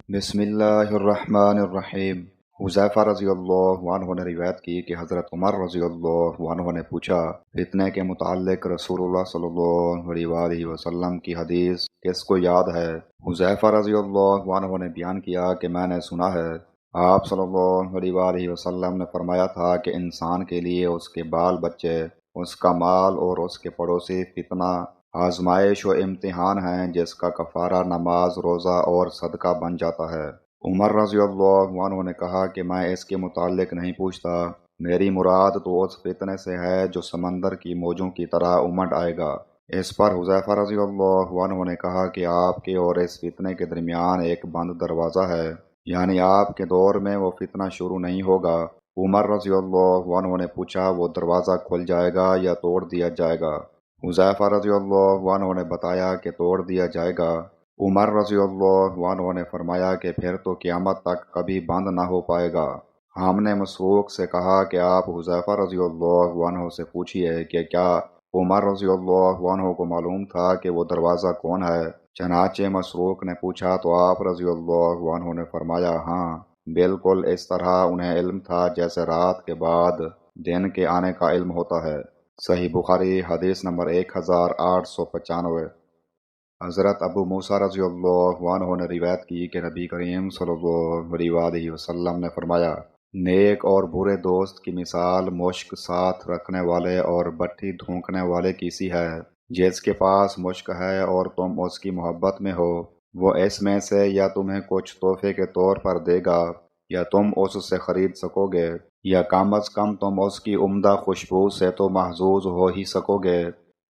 بسم اللہ الرحمن الرحیم۔ حذیفہ رضی اللہ عنہ نے روایت کی کہ حضرت عمر رضی اللہ عنہ نے پوچھا، فتنے کے متعلق رسول اللہ صلی اللہ علیہ وآلہ وسلم کی حدیث کس کو یاد ہے؟ حذیفہ رضی اللہ عنہ نے بیان کیا کہ میں نے سنا ہے، آپ صلی اللہ علیہ وآلہ وسلم نے فرمایا تھا کہ انسان کے لیے اس کے بال بچے، اس کا مال اور اس کے پڑوسی فتنہ، آزمائش و امتحان ہیں جس کا کفارہ نماز، روزہ اور صدقہ بن جاتا ہے۔ عمر رضی اللہ عنہ نے کہا کہ میں اس کے متعلق نہیں پوچھتا، میری مراد تو اس فتنے سے ہے جو سمندر کی موجوں کی طرح امڈ آئے گا۔ اس پر حذیفہ رضی اللہ عنہ نے کہا کہ آپ کے اور اس فتنے کے درمیان ایک بند دروازہ ہے، یعنی آپ کے دور میں وہ فتنہ شروع نہیں ہوگا۔ عمر رضی اللہ عنہ نے پوچھا، وہ دروازہ کھل جائے گا یا توڑ دیا جائے گا؟ حذیفہ رضی اللہ عنہ نے بتایا کہ توڑ دیا جائے گا۔ عمر رضی اللہ عنہ نے فرمایا کہ پھر تو قیامت تک کبھی بند نہ ہو پائے گا۔ ہم نے مسروق سے کہا کہ آپ حذیفہ رضی اللہ عنہ سے پوچھئے کہ کیا عمر رضی اللہ عنہ کو معلوم تھا کہ وہ دروازہ کون ہے؟ چنانچہ مسروق نے پوچھا تو آپ رضی اللہ عنہ نے فرمایا، ہاں بالکل اس طرح انہیں علم تھا جیسے رات کے بعد دن کے آنے کا علم ہوتا ہے۔ صحیح بخاری حدیث نمبر 1895۔ حضرت ابو موسیٰ رضی اللہ عنہ نے روایت کی کہ نبی کریم صلی اللہ علیہ وآلہ وسلم نے فرمایا، نیک اور برے دوست کی مثال مشک ساتھ رکھنے والے اور بٹھی دھونکنے والے کی سی ہے۔ جس کے پاس مشک ہے اور تم اس کی محبت میں ہو، وہ اس میں سے یا تمہیں کچھ تحفے کے طور پر دے گا یا تم اس سے خرید سکو گے، یا کم از کم تم اس کی عمدہ خوشبو سے تو محظوظ ہو ہی سکو گے،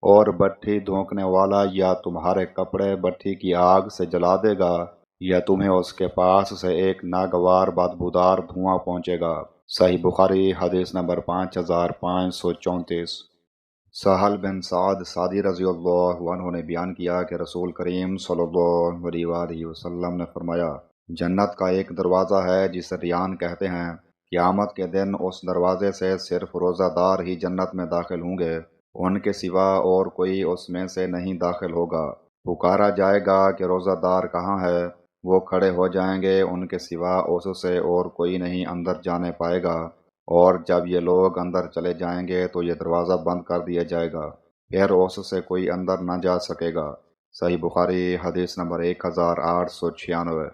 اور بٹھی دھونکنے والا یا تمہارے کپڑے بٹھی کی آگ سے جلا دے گا یا تمہیں اس کے پاس سے ایک ناگوار بدبودار دھواں پہنچے گا۔ صحیح بخاری حدیث نمبر 5534۔ سہل بن سعد سعدی رضی اللہ عنہ نے بیان کیا کہ رسول کریم صلی اللہ علیہ وآلہ وسلم نے فرمایا، جنت کا ایک دروازہ ہے جسے ریان کہتے ہیں، قیامت کے دن اس دروازے سے صرف روزہ دار ہی جنت میں داخل ہوں گے، ان کے سوا اور کوئی اس میں سے نہیں داخل ہوگا۔ پکارا جائے گا کہ روزہ دار کہاں ہے؟ وہ کھڑے ہو جائیں گے، ان کے سوا اس سے اور کوئی نہیں اندر جانے پائے گا، اور جب یہ لوگ اندر چلے جائیں گے تو یہ دروازہ بند کر دیا جائے گا، پھر اس سے کوئی اندر نہ جا سکے گا۔ صحیح بخاری حدیث نمبر 1896۔